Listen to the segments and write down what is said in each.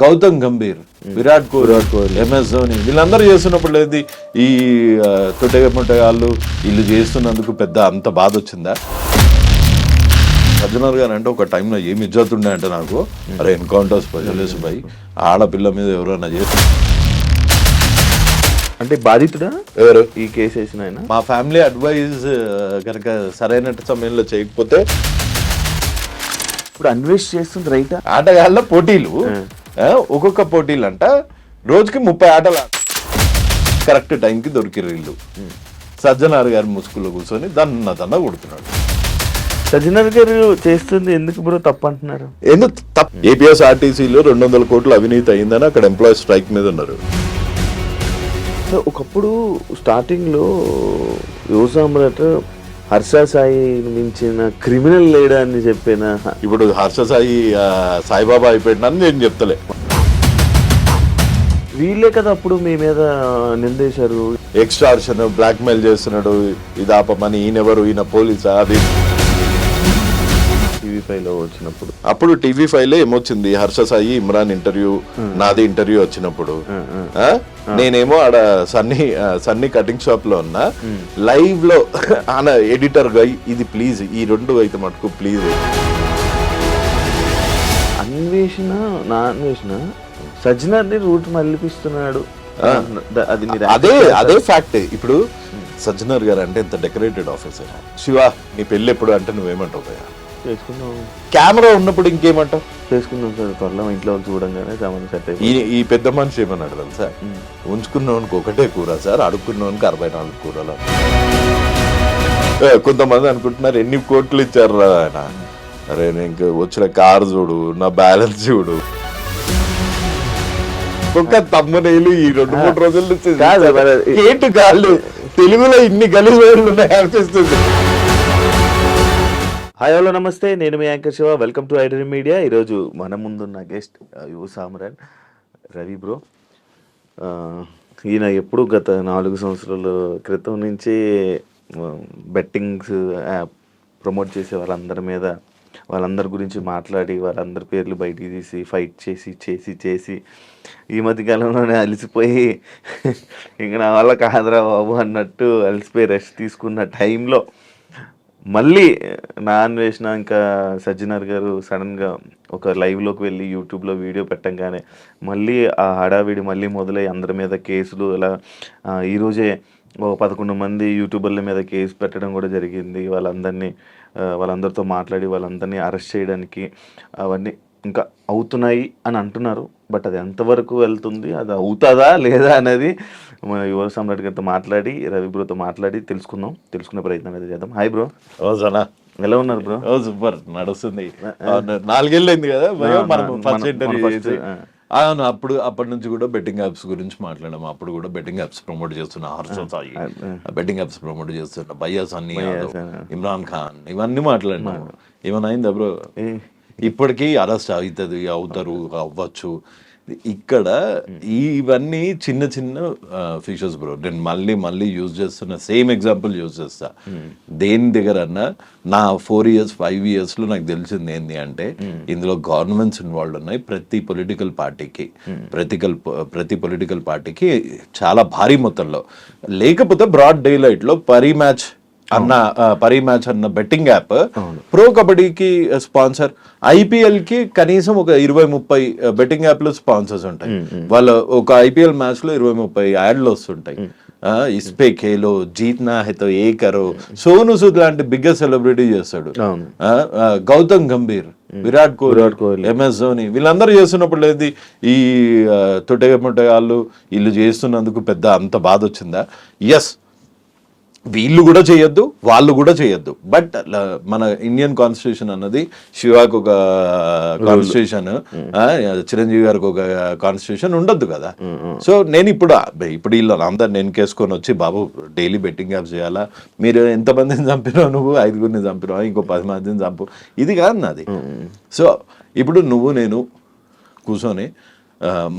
Gautam Gambhir, Virat Kohli, MS Dhoni వీళ్ళందరూ చేస్తున్నప్పుడు లేదు ఈ తొట్టెముట్టగాళ్ళు వీళ్ళు చేస్తున్నందుకు పెద్ద అంత బాధ వచ్చిందా? సజ్జనర్ గారు అంటే ఒక టైంలో ఏమి ఇజ్జత్ ఉండే అంటే నాకు అరే ఎన్కౌంటర్స్ ప్రజలేసు భయ్ ఆడపిల్ల మీద ఎవరైనా చేసి అంటే బాధితుడా ఎవరు ఈ కేసు వేసిన ఆయన? మా ఫ్యామిలీ అడ్వైజ్ కనుక సరైన సమయంలో చేయకపోతే ఇప్పుడు అన్వేష్ చేస్తుంది రైటా? ఆటగాళ్ళ పోటీలు ఒక్కొక్క పోటీలు అంట రోజుకి 30 ఆటలు కరెక్ట్ టైంకి దొరికిరు వీళ్ళు. సజ్జనార్ గారి ముసుగులో కూర్చొని దన్న కొడుతున్నాడు. సజ్జనర్ గారు చేస్తుంది ఎందుకు బ్రో తప్పు అంటున్నారు? ఎందుకు తప్పు? APSRTCలో 200 కోట్ల అవినీతి అయిందని అక్కడ ఎంప్లాయీస్ స్ట్రైక్ మీద ఉన్నారు. సో ఒకప్పుడు స్టార్టింగ్ లో యువ సామ్రాట్ హర్ష సాయి మించిన క్రిమినల్ లేడా అని చెప్పిన ఇప్పుడు హర్ష సాయి సాయిబాబా అయిపోయిందని నేను చెప్తలే. వీళ్ళే కదా అప్పుడు మీ మీద నిందేశారు, ఎక్స్ట్రార్షన్ బ్లాక్ మెయిల్ చేస్తున్నాడు, ఇది ఆపమని. ఈయనెవరు, ఈయన పోలీసా? అది TV5 లో వచ్చినప్పుడు అప్పుడు TV5 లో ఏమొచ్చింది, హర్ష సాయి ఇమ్రాన్ ఇంటర్వ్యూ, నాది ఇంటర్వ్యూ వచ్చినప్పుడు నేనేమో ఆడ సన్నీ కటింగ్ షాప్ లో ఉన్నా, లైవ్ లో ఆయన ఎడిటర్ గా ఇది ప్లీజ్ ఈ 2 అయితే మటుకు ప్లీజ్. అన్వేషణ నా అన్వేషణ సజ్జనర్ ని రూట్ మళ్ళిపిస్తున్నాడు, అదే ఫ్యాక్ట్. ఇప్పుడు సజ్జనర్ గారు అంటే ఎంత డెకరేటెడ్ ఆఫీసర్. శివ నీ పెళ్ళి ఎప్పుడు అంటే నువ్వేమంటావు భయ్యా? చేసుకున్నాం, కెమెరా ఉన్నప్పుడు ఇంకేమంటావు? చేసుకున్నాం సార్. త్వరలో ఇంట్లో చూడంగానే సంబంధం సెట్ అయ్యి ఈ పెద్ద మనిషి ఏమన్నాడు తెలుసా, ఉంచుకున్నవానికి ఒకటే కూర సార్, అడుక్కున్నవానికి 44 కూరలు. కొంతమంది అనుకుంటున్నారు ఎన్ని కోట్లు ఇచ్చారు ఆయన. అరే నేను వచ్చిన కారు చూడు, నా బ్యాలెన్స్ చూడు. ఒక్క తమ్మునేలు ఈ 2-3 రోజుల నుంచి ఏంటి కాళ్ళు తెలుగులో ఇన్ని గలీజులు ఉన్నాయి అనిపిస్తుంది. హాయ్ హలో నమస్తే, నేను మీ anchor Shiva. Welcome to iDream media. ఈరోజు మన ముందున్న గెస్ట్ యువ సామ్రాట్ రవి బ్రో. ఈయన ఎప్పుడు గత 4 సంవత్సరాల క్రితం నుంచి బెట్టింగ్స్ యాప్ ప్రమోట్ చేసే వాళ్ళందరి గురించి మాట్లాడి వాళ్ళందరి పేర్లు బయటికి తీసి ఫైట్ చేసి ఈ మధ్యకాలంలోనే అలసిపోయి ఇంక నా వల్ల కాదురా బాబు అన్నట్టు అలసిపోయి రెస్ట్ తీసుకున్న టైంలో మళ్ళీ నా అన్వేషణ ఇంకా సజ్జనర్ గారు సడన్గా ఒక లైవ్లోకి వెళ్ళి యూట్యూబ్లో వీడియో పెట్టంగానే మళ్ళీ ఆ హడావిడి మళ్ళీ మొదలై అందరి మీద కేసులు. ఇలా ఈరోజే 11 మంది యూట్యూబర్ల మీద కేసు పెట్టడం కూడా జరిగింది. వాళ్ళందరితో మాట్లాడి వాళ్ళందరినీ అరెస్ట్ చేయడానికి అవన్నీ ఇంకా అవుతున్నాయి అని అంటున్నారు. బట్ అది ఎంతవరకు వెళ్తుంది, అది అవుతుందా లేదా అనేది మన యువ సామ్రాట్ గారితో మాట్లాడి రవి బ్రోతో మాట్లాడి తెలుసుకునే ప్రయత్నం అయితే చేద్దాం. హాయ్ బ్రో, ఎలా ఉన్నారు బ్రో? సూపర్ నడుస్తుంది. 4 ఏళ్ళు అయింది కదా ఫస్ట్ ఇంటర్వ్యూ. అవును, అప్పటి నుంచి కూడా బెట్టింగ్ యాప్స్ గురించి మాట్లాడాము. అప్పుడు కూడా బెట్టింగ్ యాప్స్ ప్రమోట్ చేస్తున్నా Harsha Sai, betting apps promote చేస్తున్నా భయ్యా, సన్నీ యాదవ్, ఇమ్రాన్ ఖాన్, ఇవన్నీ మాట్లాడినాము. ఏమైనా అయిందా బ్రో? ఇప్పటికీ అరెస్ట్ అవుతారు అవ్వచ్చు. ఇక్కడ ఇవన్నీ చిన్న ఫీచర్స్ బ్రో. నేను మళ్ళీ యూజ్ చేస్తున్న సేమ్ ఎగ్జాంపుల్ యూజ్ చేస్తా. దేని దగ్గర అన్నా నా 4 years 5 yearsలో నాకు తెలిసింది ఏంటి అంటే, ఇందులో గవర్నమెంట్స్ ఇన్వాల్వ్ ఉన్నాయి. ప్రతి పొలిటికల్ పార్టీకి చాలా భారీ మొత్తంలో, లేకపోతే బ్రాడ్ డే లైట్ లో పరీ మ్యాచ్ అన్న బెట్టింగ్ యాప్ ప్రో కబడ్డీకి స్పాన్సర్, IPL కి కనీసం ఒక 20-30 బెట్టింగ్ యాప్లు స్పాన్సర్స్ ఉంటాయి. వాళ్ళ ఒక IPL మ్యాచ్ లో 20-30 యాడ్లు వస్తుంటాయి. ఇస్పే ఖేలో జీత్నా హైతో ఏ కరో, సోను సూద్ లాంటి బిగ్గెస్ట్ సెలబ్రిటీ చేస్తాడు. గౌతమ్ గంభీర్, విరాట్ కోహ్లీ, MS ధోని వీళ్ళందరూ చేస్తున్నప్పుడు లేదు ఈ తొట్టెముట్టగాళ్ళు వీళ్ళు చేస్తున్నందుకు పెద్ద అంత బాధ వచ్చిందా? ఎస్, వీళ్ళు కూడా చేయొద్దు, వాళ్ళు కూడా చేయొద్దు. బట్ మన ఇండియన్ కాన్స్టిట్యూషన్ అన్నది, శివాకు ఒక కాన్స్టిట్యూషన్, చిరంజీవి గారికి ఒక కాన్స్టిట్యూషన్ ఉండొద్దు కదా. సో నేను ఇప్పుడు వీళ్ళు అందరు నేను కేసుకొని వచ్చి, బాబు డైలీ బెట్టింగ్ యాప్స్ చేయాలా, మీరు ఎంతమందిని చంపినావు, నువ్వు 5గురిని చంపినావు, ఇంకో 10 మందిని చంపు, ఇది కాదు నాది. సో ఇప్పుడు నేను కూర్చొని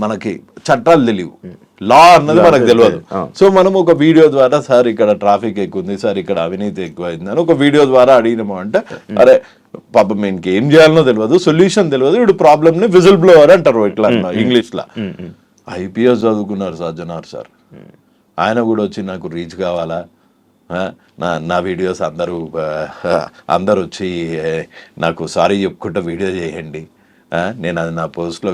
మనకి చట్టాలు తెలియవు, లా అన్నది మనకు తెలియదు. సో మనం ఒక వీడియో ద్వారా సార్ ఇక్కడ ట్రాఫిక్ ఎక్కువ ఉంది, సార్ ఇక్కడ అవినీతి ఎక్కువైంది అని ఒక వీడియో ద్వారా అడిగినాము అంటే, అరే పాపం ఈయనకి ఏం చేయాలనో తెలియదు, సొల్యూషన్ తెలియదు, వీడు ప్రాబ్లమ్ ని విజిల్ బ్లోవర్ అంటారు ఇట్లా ఇంగ్లీష్ లో. ఐపీఎస్ చదువుకున్నారు సజ్జనార్ సార్, ఆయన కూడా వచ్చి నాకు రీచ్ కావాలా, నా వీడియోస్ అందరూ వచ్చి నాకు సారీ చెప్పుకుంటూ వీడియో చేయండి, నేను అది నా పోస్ట్లో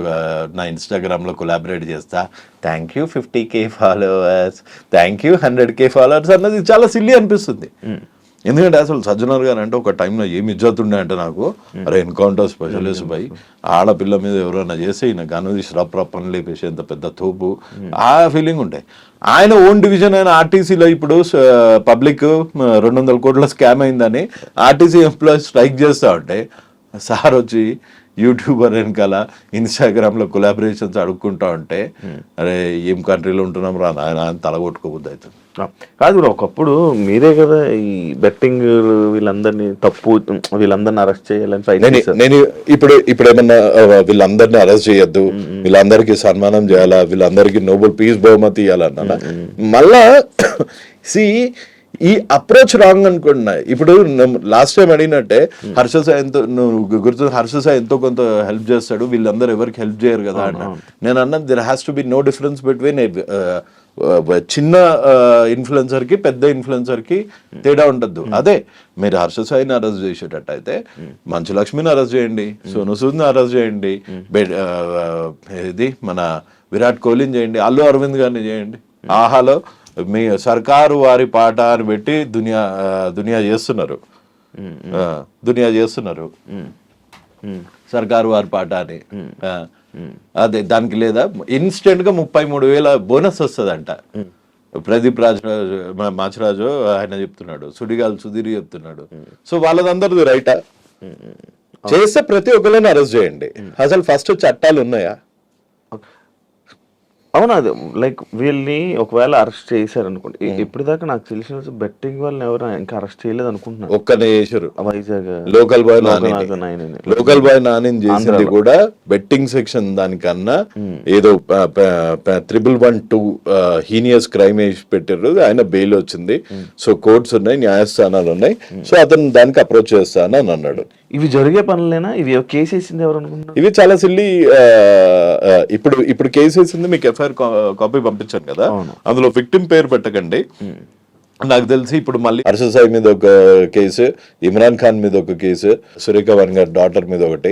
నా ఇన్స్టాగ్రామ్లో కొలాబరేట్ చేస్తా, thank you 50K followers, thank you 100K followers అన్నది చాలా సిల్లీ అనిపిస్తుంది. ఎందుకంటే అసలు సజ్జనార్ గారు అంటే ఒక టైంలో ఏమి ఇజ్జత్ ఉండే అంటే నాకు, అరే ఎన్కౌంటర్ స్పెషలిస్ట్ బై ఆడపిల్ల మీద ఎవరైనా చేస్తే ఈయన గనుదీసి రప్ అని లేపేసి ఎంత పెద్ద తోపు ఆ ఫీలింగ్ ఉంటాయి. ఆయన ఓన్ డివిజన్ అయిన ఆర్టీసీలో ఇప్పుడు పబ్లిక్ 200 కోట్ల స్కామ్ అయిందని ఆర్టీసీ ఎంప్లాయీస్ స్ట్రైక్ చేస్తూ ఉంటే సార్ వచ్చి యూట్యూబర్ వెనకాల ఇన్స్టాగ్రామ్లో కొలాబరేషన్స్ అడుక్కుంటా ఉంటే, అరే ఏం కంట్రీలో ఉంటున్నాం రా నాయన అని తలగొట్టుకోబుద్ది అవుతుంది. కాదు ఒకప్పుడు మీరే కదా ఈ బెట్టింగ్ వీళ్ళందరినీ అరెస్ట్ చేయాలని నేను ఇప్పుడు ఏమన్నా వీళ్ళందరినీ అరెస్ట్ చేయొద్దు, వీళ్ళందరికీ సన్మానం చేయాలా, వీళ్ళందరికీ నోబెల్ పీస్ బహుమతి ఇవ్వాలన్నా మళ్ళా ఈ అప్రోచ్ రాంగ్ అనుకుంటున్నా. ఇప్పుడు లాస్ట్ టైం అడిగినట్టే హర్ష సాయి ఎంతో కొంత హెల్ప్ చేస్తాడు, వీళ్ళందరూ ఎవరికి హెల్ప్ చేయరు కదా అన్న. నేను అన్నది there has to be no difference between చిన్న ఇన్ఫ్లుయెన్సర్ కి పెద్ద ఇన్ఫ్లుయెన్సర్ కి తేడా ఉండద్దు. అదే మీరు హర్ష సాయిని అరెస్ట్ చేసేటట్టు అయితే మంచు లక్ష్మిని అరెస్ట్ చేయండి, సోను సూద్ని అరెస్ట్ చేయండి, ఇది మన విరాట్ కోహ్లీని చేయండి, అల్లు అరవింద్ గారిని చేయండి. ఆహాలో మీ సర్కారు వారి పాట అని పెట్టి దునియా చేస్తున్నారు సర్కారు వారి పాట అని. అదే దానికి లేదా ఇన్స్టెంట్ గా 33,000 బోనస్ వస్తుందంట. ప్రదీప్ మాచరాజు ఆయన చెప్తున్నాడు, సుడిగాలు సుధీర్ చెప్తున్నాడు. సో వాళ్ళదందరిది రైటా? చేస్తే ప్రతి ఒక్కరిని అరెస్ట్ చేయండి. అసలు ఫస్ట్ చట్టాలు ఉన్నాయా? అవునా? అది లైక్ వీళ్ళని ఒకవేళ అరెస్ట్ చేశారు అనుకోండి, ఇప్పటిదాకా నాకు తెలిసిన బెట్టింగ్ వాళ్ళని ఎవరు ఇంకా అరెస్ట్ చేయలేదు అనుకుంటున్నాను. ఒక్కనే చేశారు, వైజాగ్ లోకల్ బాయ్ నాని చేసింది కూడా బెట్టింగ్ సెక్షన్ దానికన్నా ఏదో 112 హీనియస్ క్రైమ్ వేసి పెట్టారు, ఆయన బెయిల్ వచ్చింది. సో కోర్ట్స్ ఉన్నాయి, న్యాయస్థానాలు ఉన్నాయి, సో అతను దానికి అప్రోచ్ చేస్తాను అని అన్నాడు. ఇవి జరిగే పనులేనా? ఇవి కేసు వేసింది ఎవరు అనుకుంటున్నారు? ఇవి చాలా సిల్లీ. ఇప్పుడు కేసు వేసింది మీకు ఎఫ్ఐఆర్ కాపీ పంపించాను కదా, అందులో విక్టిమ్ పేరు పెట్టకండి. నాకు తెలిసి ఇప్పుడు మళ్ళీ హర్ష సాయి మీద ఒక కేసు, ఇమ్రాన్ ఖాన్ మీద ఒక కేసు, సురేఖ వన్ గారి డాటర్ మీద ఒకటి,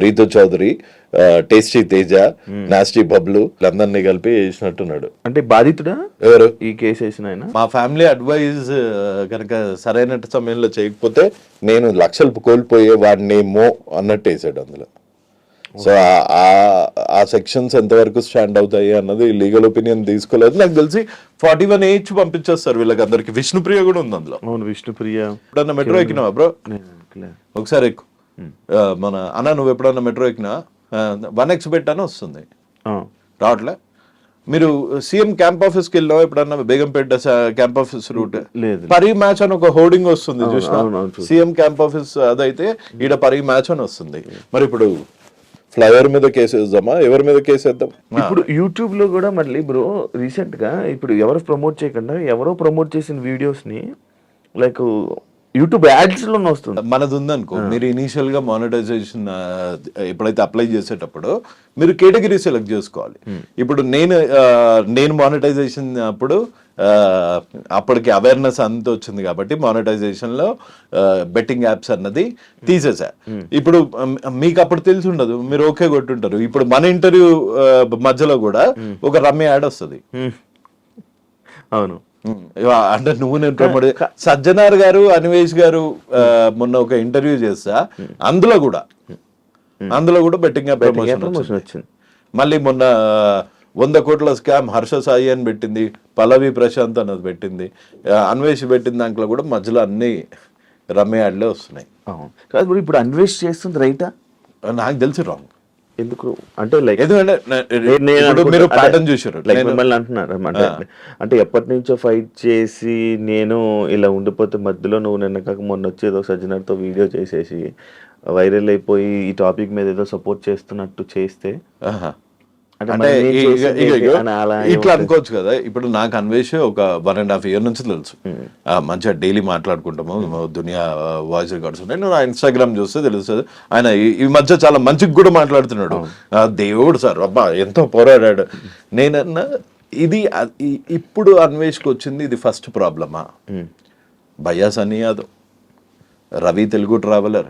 రీతు చౌదరి, టేస్టీ తేజ, నాస్టీ బబ్లు అందరినీ కలిపి వేసినట్టున్నాడు. అంటే బాధితుడా ఎవరు ఈ కేసు వేసిన ఆయన? మా ఫ్యామిలీ అడ్వైజ్ కనుక సరైన సమయంలో చేయకపోతే నేను లక్షలు కోల్పోయే వాడినేమో అన్నట్టు వేసాడు అందులో. సో ఆ సెక్షన్స్ ఎంతవరకు స్టాండ్ అవుతాయి అన్నది లీగల్ ఒపీనియన్ తీసుకోలేదు. నాకు తెలిసి 41H పంపించేస్తారు వీళ్ళకి అందరికి. విష్ణుప్రియ కూడా ఉంది అందులో. అవును, విష్ణుప్రియ. ఎప్పుడన్నా మెట్రో ఎక్కినావా బ్రో? ఒకసారి ఎక్కు. మన అన్న నువ్వు ఎప్పుడన్నా మెట్రో ఎక్కినా 1X పెట్టానే వస్తుంది, రావట్లే. మీరు సీఎం క్యాంప్ ఆఫీస్కి వెళ్ళావు ఎప్పుడన్నా? Begumpet camp office route Parimatch అని ఒక హోర్డింగ్ వస్తుంది చూసినా, సీఎం క్యాంప్ ఆఫీస్ అదైతే ఈడ పరీ మ్యాచ్ అని వస్తుంది. మరి ఇప్పుడు ఫ్లైఓవర్ మీద కేసు వేద్దామా, ఎవరి మీద కేసు వేద్దాం? ఇప్పుడు యూట్యూబ్ లో కూడా మళ్ళీ బ్రో రీసెంట్ గా ఇప్పుడు ఎవరు ప్రమోట్ చేయకుండా ఎవరో ప్రమోట్ చేసిన వీడియోస్ ని లైక్ యూట్యూబ్ యాడ్స్ లో వస్తుంది. మనది ఉందనుకో, మీరు ఇనీషియల్ గా మానిటైజేషన్ ఎప్పుడైతే అప్లై చేసేటప్పుడు మీరు కేటగిరీ సెలెక్ట్ చేసుకోవాలి. ఇప్పుడు నేను మానిటైజేషన్ అప్పుడు అప్పటికి అవేర్నెస్ అంత వచ్చింది కాబట్టి మానిటైజేషన్ లో బెట్టింగ్ యాప్స్ అన్నది తీసేసా. ఇప్పుడు మీకు అప్పుడు తెలిసి ఉండదు, మీరు ఓకే కొట్టుంటారు. ఇప్పుడు మన ఇంటర్వ్యూ మధ్యలో కూడా ఒక రమ్య యాడ్ వస్తుంది. అవును, అంటే నువ్వు నేను ప్రమోట్ సజ్జనార్ గారు అన్వేష్ గారు మొన్న ఒక ఇంటర్వ్యూ చేస్తా, అందులో కూడా బెట్టింగ్ యాప్ ప్రమోషన్ వచ్చింది. మళ్ళీ మొన్న 100 కోట్ల స్కామ్ హర్ష సాయి అని పెట్టింది, పల్లవి ప్రశాంత్ అన్నది పెట్టింది, అన్వేష్ పెట్టిన దాంట్లో కూడా మధ్యలో అన్ని రమ్య యాడ్లే వస్తున్నాయి. కాదు ఇప్పుడు అన్వేష్ చేస్తుంది రైటా? నాకు తెలిసి రాంగ్. ఎందుకు అంటే లైక్ మీరు ప్యాటర్న్ చూసారు లైక్ మిమ్మల్ని అంటున్నారు అంటే ఎప్పటి నుంచో ఫైట్ చేసి నేను ఇలా ఉండిపోతే మధ్యలో నువ్వు నిన్న కాక మొన్న వచ్చి ఏదో సజ్జనర్తో వీడియో చేసేసి వైరల్ అయిపోయి ఈ టాపిక్ మీద ఏదో సపోర్ట్ చేస్తున్నట్టు చేస్తే అంటే అంటే మరి నేను చేసింది ఏంటి ఇగో అని అలా ఇట్లా అనుకోవచ్చు కదా. ఇప్పుడు నాకు అన్వేష్ ఒక 1.5 year నుంచి తెలుసు. మంచిగా డైలీ మాట్లాడుకుంటాము, దునియా వాయిస్ రికార్డ్స్ ఉన్నాయి. నేను ఇన్స్టాగ్రామ్ చూస్తే తెలుస్తుంది. ఆయన ఈ మధ్య చాలా మంచిగా కూడా మాట్లాడుతున్నాడు. దేవుడు సార్ అబ్బా ఎంతో పోరాడాడు. నేనన్నా ఇది ఇప్పుడు అన్వేష్కి వచ్చింది ఇది ఫస్ట్ ప్రాబ్లమా? భయ్యా సన్నీ యాదవ్, రవి తెలుగు ట్రావెలర్,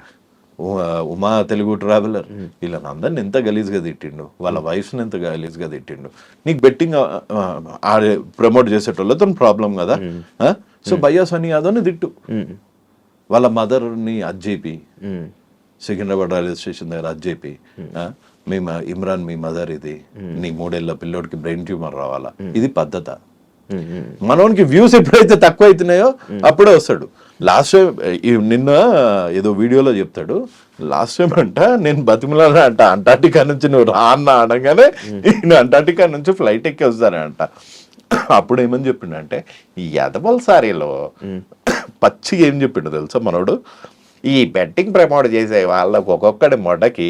ఉమా తెలుగు ట్రావెలర్, వీళ్ళని అందరిని ఎంత గలీజ్గా తిట్టిండు, వాళ్ళ వైఫ్ని ఎంత గలీజ్గా తిట్టిండు. నీకు బెట్టింగ్ ఆడే ప్రమోట్ చేసేటోళ్ళతో ప్రాబ్లం కదా. సో భయ్యా సన్నీ యాదవ్ని తిట్టు, వాళ్ళ మదర్ని అజ్జేపి, సికింద్రాబాద్ రైల్వే స్టేషన్ దగ్గర అజ్జేపి, మీ ఇమ్రాన్ మీ మదర్ ఇది, నీ 3 ఏళ్ల పిల్లోడికి బ్రెయిన్ ట్యూమర్ రావాలా, ఇది పద్ధత? మనోనికి వ్యూస్ ఎప్పుడైతే తక్కువ అవుతున్నాయో అప్పుడే వస్తాడు. లాస్ట్ టైం నిన్న ఏదో వీడియోలో చెప్తాడు, లాస్ట్ టైం అంట నేను బతిమలానా అంట అంటార్టికా నుంచి నువ్వు రా అన్న అనగానే నేను అంటార్టికా నుంచి ఫ్లైట్ ఎక్కి వస్తానంట. అప్పుడు ఏమని చెప్పిండంటే ఈ ఎదవల్ సారీలో పచ్చిగా ఏం చెప్పిండు తెలుసా మనోడు, ఈ బెట్టింగ్ ప్రమోట్ చేసే వాళ్ళకు ఒక్కొక్కడి మొడకి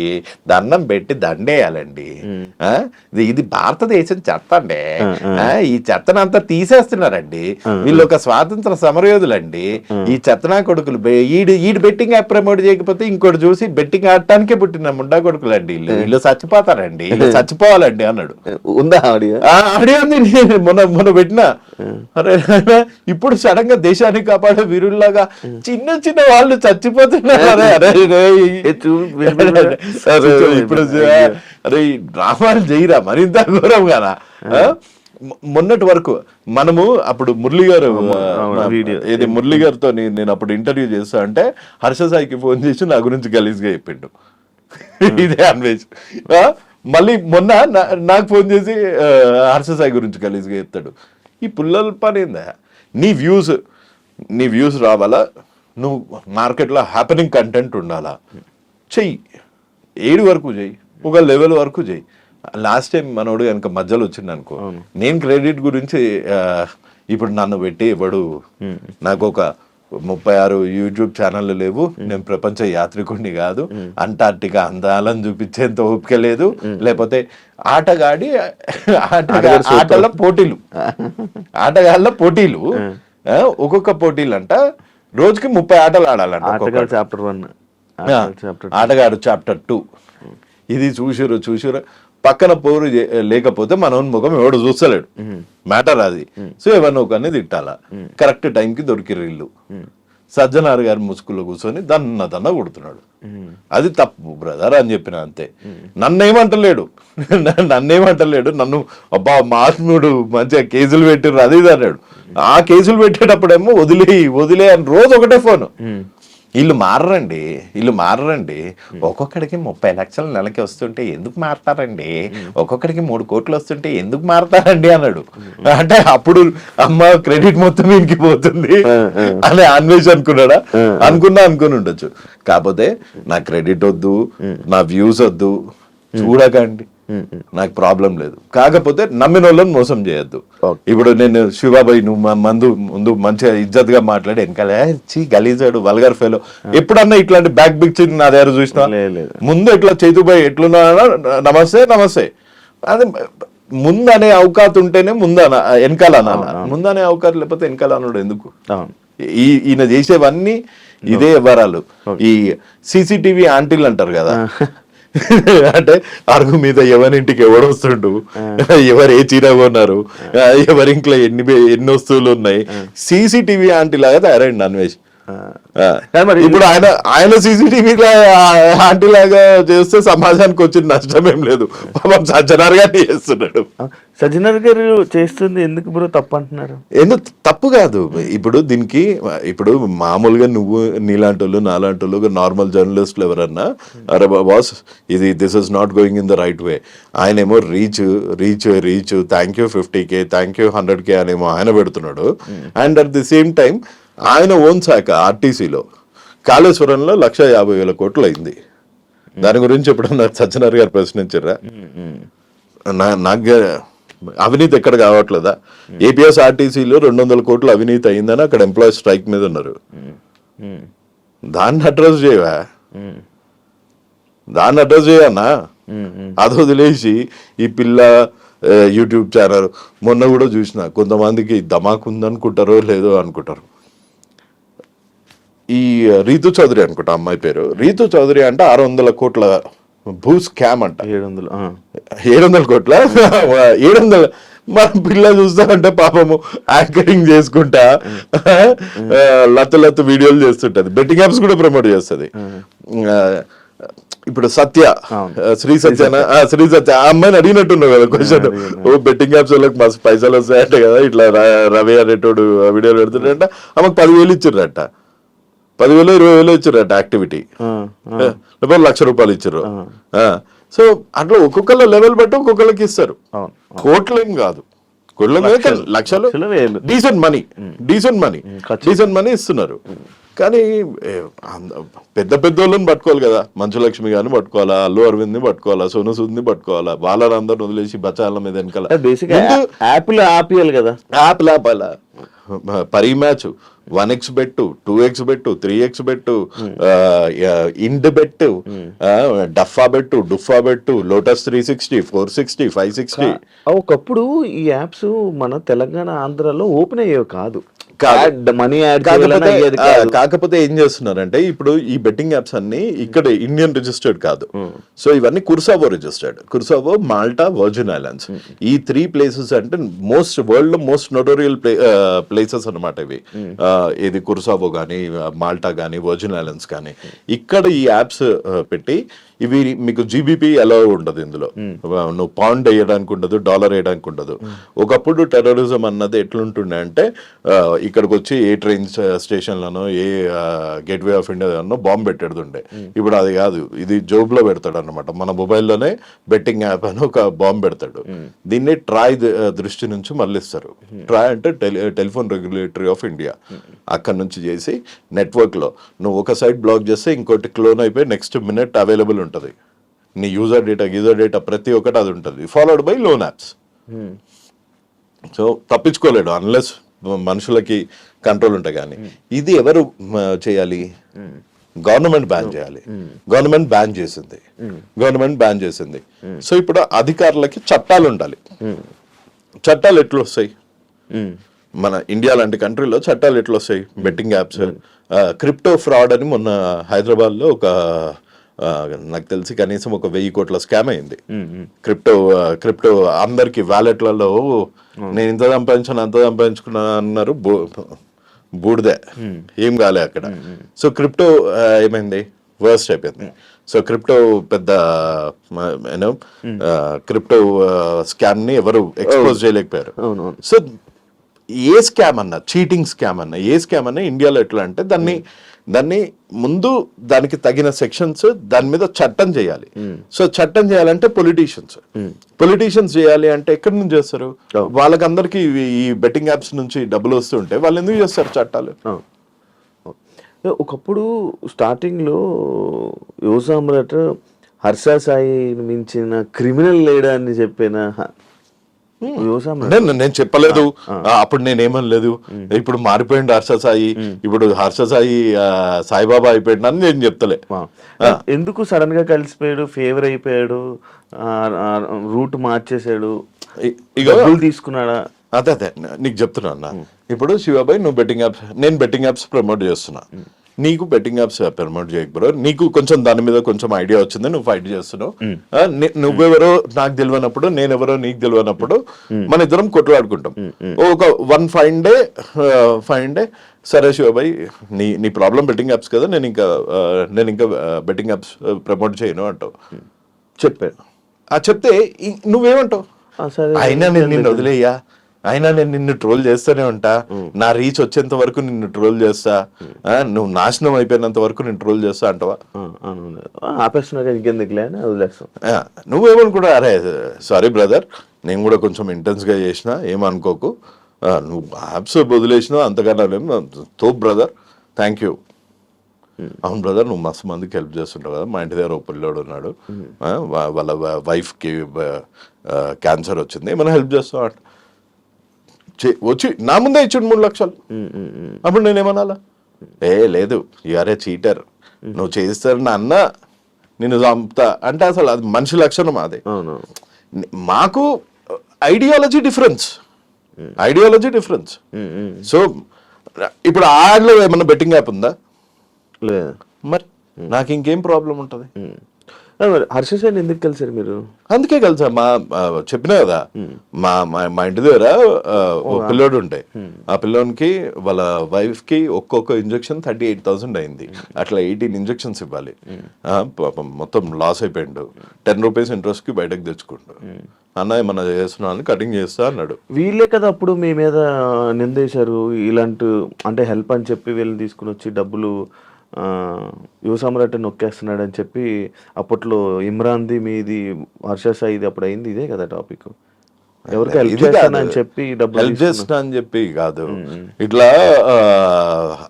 దండం పెట్టి దండేయాలండి. ఇది భారతదేశం చెత్త అండి, ఈ చెత్తనంతా తీసేస్తున్నారండి, వీళ్ళు ఒక స్వాతంత్ర సమరయోధులండి, ఈ చెత్తనా కొడుకులు ఈడు బెట్టింగ్ యాప్ ప్రమోట్ చేయకపోతే ఇంకోటి చూసి బెట్టింగ్ ఆడటానికే పుట్టిన ముండా కొడుకులు అండి, వీళ్ళు చచ్చిపోతారండి, వీళ్ళు చచ్చిపోవాలండి అన్నాడు. ఉందా ఆడియో ఉంది, మొన్న పెట్టినా. అరే ఇప్పుడు సడన్ గా దేశాన్ని కాపాడే వీరుల్లాగా చిన్న చిన్న వాళ్ళు చచ్చిపోతున్నారు. ఇప్పుడు అరే డ్రామాలు చేయరా మరింత ఘోరం కదా. మొన్నటి వరకు మనము అప్పుడు మురళి గారు ఏది మురళి గారితో నేను అప్పుడు ఇంటర్వ్యూ చేస్తా అంటే హర్ష సాయికి ఫోన్ చేసి నా గురించి గలీజ్గా చెప్పిండు. ఇదే అన్వేష్. మళ్ళీ మొన్న నాకు ఫోన్ చేసి హర్ష సాయి గురించి గలీజ్గా చెప్తాడు. ఈ పుల్లల పని ఏందా? నీ వ్యూస్ రావాలా, నువ్వు మార్కెట్లో హ్యాపెనింగ్ కంటెంట్ ఉండాలా, చెయ్యి, 7 వరకు చెయ్యి, ఒక లెవెల్ వరకు చెయ్యి. లాస్ట్ టైం మనోడు కనుక మధ్యలో వచ్చింది అనుకో, నేను క్రెడిట్ గురించి ఇప్పుడు నన్ను పెట్టి ఎవడు, నాకు ఒక 36 యూట్యూబ్ ఛానళ్ళు లేవు, నేను ప్రపంచ యాత్రికుడిని కాదు, అంటార్టికా అందాలను చూపించేంత ఓపిక లేదు, లేకపోతే ఆటల పోటీలు ఒక్కొక్క పోటీలు అంట రోజుకి 30 ఆటలు ఆడాలంట. ఆటగాడు చాప్టర్ 2 ఇది చూసిరు పక్కన పోరు లేకపోతే మన ముఖం ఎవడు చూస్తలేడు, మ్యాటర్ అది. సో ఎవరినో ఒకరిని తిట్టాలా, కరెక్ట్ టైంకి దొరికిరు ఇల్లు. సజ్జనార్ గారి ముసుగులో కూర్చొని దన్న కొడుతున్నాడు, అది తప్పు బ్రదర్ అని చెప్పిన అంతే. నన్నేమంటలేడు, నన్ను అబ్బా మాత్ముడు మంచిగా కేసులు పెట్టిర్రు అది ఇది అన్నాడు. ఆ కేసులు పెట్టేటప్పుడేమో వదిలే అని రోజు ఒకటే ఫోన్. వీళ్ళు మారరండి, ఒక్కొక్కడికి 30 లక్షలు నెలకి వస్తుంటే ఎందుకు మారతారండి, ఒక్కొక్కడికి 3 కోట్లు వస్తుంటే ఎందుకు మారతారండి అన్నాడు. అంటే అప్పుడు అమ్మ క్రెడిట్ మొత్తం ఇంటికి పోతుంది అని అన్వేష్ అనుకుని ఉండొచ్చు. కాకపోతే నా క్రెడిట్ వద్దు, నా వ్యూస్ వద్దు, చూడకండి, నాకు ప్రాబ్లం లేదు. కాకపోతే నమ్మిన వాళ్ళని మోసం చేయొద్దు. ఇప్పుడు నేను శివాబాయి నువ్వు ముందు మంచిగా ఇజ్జత్ గా మాట్లాడి వెనకాల గలీజాడు వల్గర్ ఫెలో ఎప్పుడన్నా ఇట్లాంటి బ్యాక్ బిక్చింగ్ నా దగ్గర చూసినా ముందు ఇట్లా చేతుబాయి ఎట్లున్నా నమస్తే అది ముందు అనే అవకాశం ఉంటేనే వెనకాల అనాల, ముందు అనే అవకాశం లేకపోతే వెనకాల అన్నాడు ఎందుకు? ఈయన చేసేవన్నీ ఇదే వివరాలు. ఈ CCTV ఆంటీలు అంటారు కదా, అంటే అరుగు మీద ఎవరింటికి ఎవడొస్తుండు, ఎవరు ఏ చీర కొన్నారు, ఎవరింట్లో ఎన్ని వస్తువులు ఉన్నాయి, CCTV ఆంటీ లాగా తయారైంది అన్వేష్. ఇప్పుడు ఆయన CCTV ఆంటీ లాగా చేస్తే సమాజానికి వచ్చిన నష్టం ఏం లేదు, పాపం సజ్జనార్ గారిని చేస్తున్నాడు. సజ్జనార్ గారు చేస్తుంది ఎందుకు బ్రో తప్పు అంటున్నారు? ఎందుకు తప్పు కాదు, ఇప్పుడు దీనికి ఇప్పుడు మామూలుగా నువ్వు నీలాంటి వాళ్ళు నాలాంటి వాళ్ళు నార్మల్ జర్నలిస్టులు ఎవరన్నా అరే బాస్ ఇది this is not going in the right way, ఆయనేమో reach thank you 50K thank you 100K అనేమో ఆయన పెడుతున్నాడు. And at the same time ఆయన ఓన్ శాఖ ఆర్టీసీలో కాళేశ్వరంలో 1,50,000 కోట్లు అయింది. దాని గురించి ఎప్పుడన్నా సజ్జనార్ గారు ప్రశ్నించారా? నాకు అవినీతి ఎక్కడ కావట్లేదా? ఏపీఎస్ ఆర్టీసీలో 200 కోట్లు అవినీతి అయిందని అక్కడ ఎంప్లాయీస్ స్ట్రైక్ మీద ఉన్నారు. దాన్ని అడ్రస్ చేయవా? దాన్ని అడ్రస్ చేయన్నా? అది వదిలేసి ఈ పిల్ల యూట్యూబ్ ఛానల్ మొన్న కూడా చూసిన కొంతమందికి ధమాక్ ఉందనుకుంటారో లేదో అనుకుంటారు. ఈ రీతు చౌదరి అనుకుంటా అమ్మాయి పేరు, రీతు చౌదరి అంటే 600 కోట్ల భూ స్కామ్ అంట. 700 కోట్ల 700 మన పిల్ల చూస్తామంటే పాపము యాంకరింగ్ చేసుకుంటా లత్తు వీడియోలు చేస్తుంటది, బెట్టింగ్ యాప్స్ కూడా ప్రమోట్ చేస్తుంది. ఇప్పుడు సత్య శ్రీ సత్య ఆ అమ్మాయిని అడిగినట్టున్నావు కదా క్వశ్చన్, ఓ బెట్టింగ్ యాప్స్ వాళ్ళకి మస్తు పైసలు వస్తాయంట కదా, ఇట్లా రవి అనేటోడు వీడియోలు పెడుతుంట, ఆమెకు 10,000 ఇచ్చిర్రట, 10,000 20,000 ఇచ్చారట యాక్టివిటీ, లేకపోతే ₹1,00,000 ఇచ్చారు. సో అట్లా ఒక్కొక్కళ్ళ లెవెల్ బట్టి ఒక్కొక్కళ్ళకి ఇస్తారు, కోట్లేం కాదు, లక్షలు, డీసెంట్ మనీ ఇస్తున్నారు. కానీ పెద్ద వాళ్ళని పట్టుకోవాలి కదా, మంచులక్ష్మి గారిని పట్టుకోవాలా, అల్లు అరవింద్ ని పట్టుకోవాలా, సోను సూద్ ని పట్టుకోవాలా, వాళ్ళందరిని వదిలేసి బచాల మీద వెనకాల యాప్ ఆపాలా. Parimatch 1x bet, 2x bet, 3x bet, ఇండ్ bet, Dafabet, Dafabet, Lotus 360, 460, 560. ఒకప్పుడు ఈ యాప్స్ మన తెలంగాణ ఆంధ్రాలో ఓపెన్ అయ్యేవి కాదు, మనీ కాకపోతే ఏం చేస్తున్నారంటే ఇప్పుడు ఈ బెట్టింగ్ యాప్స్ అన్ని ఇక్కడ ఇండియన్ రిజిస్టర్డ్ కాదు. సో ఇవన్నీ కుర్సావో రిజిస్టర్డ్, కుర్సావో, మాల్టా, వర్జిన్ ఐలాండ్స్, ఈ 3 ప్లేసెస్ అంటే వరల్డ్ లో మోస్ట్ నోటోరియల్ ప్లేసెస్ అనమాట ఇవి. ఇది కుర్సావో కానీ, మాల్టా కానీ, వర్జిన్ ఐలాండ్స్ కానీ, ఇక్కడ ఈ యాప్స్ పెట్టి ఇవి మీకు జీబీపీ ఎలా ఉండదు ఇందులో, నువ్వు పౌండ్ వేయడానికి ఉండదు, డాలర్ వేయడానికి ఉండదు. ఒకప్పుడు టెర్రరిజం అన్నది ఎట్లుంటుండే అంటే ఇక్కడికి వచ్చి ఏ ట్రైన్ స్టేషన్లోనో ఏ గేట్వే ఆఫ్ ఇండియాలో బాంబు పెట్టేడుతుండే. ఇప్పుడు అది కాదు, ఇది జోబులో పెడతాడు అనమాట, మన మొబైల్లోనే బెట్టింగ్ యాప్ అని ఒక బాంబు పెడతాడు. దీన్ని ట్రాయ్ దృష్టి నుంచి మళ్ళిస్తారు. ట్రాయ్ అంటే టెలిఫోన్ రెగ్యులేటరీ ఆఫ్ ఇండియా, అక్కడ నుంచి చేసి నెట్వర్క్లో నువ్వు ఒక సైట్ బ్లాక్ చేస్తే ఇంకోటి క్లోన్ అయిపోయి నెక్స్ట్ మినిట్ అవైలబుల్ ఉంటుంది. నీ యూజర్ డేటా ప్రతి ఒక్కటి అది ఉంటుంది, followed by loan apps. So తప్పించుకోలేడు అన్లెస్ మనుషులకి కంట్రోల్ ఉంటాయి. కానీ ఇది ఎవరు చేయాలి? గవర్నమెంట్ బ్యాన్ చేయాలి. గవర్నమెంట్ బ్యాన్ చేసింది. సో ఇప్పుడు అధికారులకి చట్టాలు ఉండాలి. చట్టాలు ఎట్లా వస్తాయి? మన ఇండియా లాంటి కంట్రీలో చట్టాలు ఎట్లా వస్తాయి? బెట్టింగ్ యాప్స్, క్రిప్టో ఫ్రాడ్ అని మొన్న హైదరాబాద్ లో ఒక నాకు తెలిసి కనీసం 1,000 కోట్ల స్కామ్ అయింది. క్రిప్టో అందరికి వ్యాలెట్లలో నేను ఇంత సంపాదించాను అంత సంపాదించుకున్నాను అన్నారు, బూడిదే, ఏం కాలే అక్కడ. సో క్రిప్టో ఏమైంది? వర్స్ట్ అయిపోయింది. సో క్రిప్టో పెద్ద క్రిప్టో స్కామ్ ని ఎవరు ఎక్స్పోజ్ చేయలేకపోయారు. సో ఏ స్కామ్ అన్నా, చీటింగ్ స్కామ్ అన్నా, ఏ స్కామ్ అన్నా ఇండియాలో ఎట్లా అంటే దాన్ని ముందు దానికి తగిన సెక్షన్స్, దాని మీద చట్టం చేయాలి. సో చట్టం చేయాలంటే పొలిటీషియన్స్ చేయాలి అంటే ఎక్కడి నుంచి చేస్తారు? వాళ్ళకందరికి ఈ బెట్టింగ్ యాప్స్ నుంచి డబ్బులు వస్తుంటే వాళ్ళు ఎందుకు చేస్తారు చట్టాలు? ఒకప్పుడు స్టార్టింగ్ లో యువసామ్రాట్ హర్ష సాయి మించిన క్రిమినల్ లేడా అని చెప్పిన నేను చెప్పలేదు, అప్పుడు నేనేమనలేదు. ఇప్పుడు మారిపోయింది హర్ష సాయి, ఇప్పుడు హర్ష సాయి సాయిబాబా అయిపోయాడు అని నేను చెప్తలే. ఎందుకు సడన్ గా కలిసిపోయాడు, ఫేవర్ అయిపోయాడు, రూట్ మార్చేసాడు, తీసుకున్నాడా? అదే నీకు చెప్తున్నా అన్న. ఇప్పుడు శివాబాయ్ నువ్వు బెట్టింగ్ యాప్స్, నేను బెట్టింగ్ యాప్స్ ప్రమోట్ చేస్తున్నా, నీకు బెట్టింగ్ యాప్స్ ప్రమోట్ చేయకు బ్రో, నీకు కొంచెం దాని మీద కొంచెం ఐడియా వచ్చింది, నువ్వు ఫైట్ చేస్తున్నావు. నువ్వెవరో నాకు తెలియనప్పుడు, నేనెవరో నీకు తెలియనప్పుడు మన ఇద్దరం కొట్లాడుకుంటాం. ఒక ఫైన్ డే సరే శివబాయ్ నీ ప్రాబ్లం బెట్టింగ్ యాప్స్ కదా, నేను ఇంకా బెట్టింగ్ యాప్స్ ప్రమోట్ చేయను అంటావు. చెప్పాను. చెప్తే నువ్వేమంటావు? అయినా నేను నిన్ను వదిలేయ్యా, అయినా నేను నిన్ను ట్రోల్ చేస్తూనే ఉంటా, నా రీచ్ వచ్చేంత వరకు నిన్ను ట్రోల్ చేస్తా, నువ్వు నాశనం అయిపోయినంత వరకు నేను ట్రోల్ చేస్తా అంటావా? నువ్వేమనుకుంటా, అరే సారీ బ్రదర్, నేను కూడా కొంచెం ఇంటెన్స్ గా చేసిన, ఏమనుకోకు, నువ్వు యాప్స్ వదిలేసినా అంతకన్నా తో బ్రదర్, థ్యాంక్ యూ. అవును బ్రదర్, నువ్వు మస్తు మందికి హెల్ప్ చేస్తుంటావు కదా, మా ఇంటి దగ్గర ఓ పిల్లోడు ఉన్నాడు, వాళ్ళ వైఫ్కి క్యాన్సర్ వచ్చింది, ఏమైనా హెల్ప్ చేస్తావు అంట. వచ్చి నా ముందే ఇచ్చాడు 3 లక్షలు. అప్పుడు నేనేమనాలా? లేదు, యూఆర్ ఏ చీటర్, నువ్వు చేస్తారని అన్న నేను చంపుతా అంటే అసలు అది మనిషి లక్షణం అది. అవును. మాకు ఐడియాలజీ డిఫరెన్స్. సో ఇప్పుడు ఆ యాడ్లో ఏమన్నా బెట్టింగ్ యాప్ ఉందా? లేదు. మరి నాకు ఇంకేం ప్రాబ్లం ఉంటుంది? హర్ష సార్ ఎందుకు కలిసారు మీరు? అందుకే కలిసా. చెప్పినా కదా, మా ఇంటి దగ్గర ఓ పిల్లోడు ఉంటే ఆ పిల్లోనికి వాళ్ళ వైఫ్ కి ఒక్కొక్క ఇంజెక్షన్ 38,000 అయింది. అట్లా 18 ఇంజెక్షన్స్ ఇవ్వాలి. మొత్తం లాస్ అయిపోయిండు. 10 రూపీస్ ఇంట్రెస్ట్ కి బయటకు తెచ్చుకుంటు. అన్న ఏమన్నా చేస్తున్నాను, కటింగ్ చేస్తా అన్నాడు. వీళ్ళే కదా అప్పుడు మీ మీద నిందేశారు ఇలాంటి, అంటే హెల్ప్ అని చెప్పి వీళ్ళని తీసుకుని వచ్చి డబ్బులు యువ సమ్రాట్ నొక్కేస్తున్నాడు అని చెప్పి. అప్పట్లో ఇమ్రాన్ది మీది హర్ష సాయిది అప్పుడు అయింది ఇదే కదా టాపిక్. ఎవరికి హెల్ప్ చేస్తానని చెప్పి డబ్బులు హెల్ప్ చేస్తా అని చెప్పి కాదు, ఇట్లా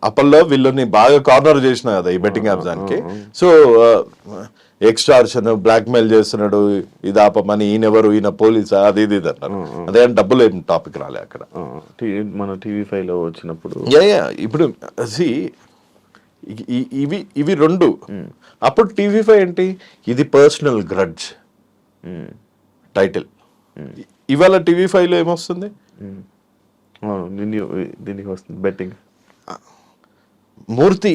అప్పట్లో వీళ్ళని బాగా కార్నర్ చేసిన కదా ఈ బెట్టింగ్ యాప్స్ దానికి. సో ఎక్స్టార్షన్, బ్లాక్ మెయిల్ చేస్తున్నాడు, ఇది ఆపమని, ఈయనెవరు, ఈయన పోలీసా, అది ఇది అన్నారు. అదే డబ్బులు ఏం టాపిక్ రాలే అక్కడ. మన TV5 లో వచ్చినప్పుడు ఇప్పుడు ఇవి రెండు. అప్పుడు TV5 ఏంటి, ఇది పర్సనల్ గ్రడ్జ్ టైటిల్. ఇవాళ TV5 లో ఏమొస్తుంది? దీనికి వస్తుంది బెట్టింగ్. మూర్తి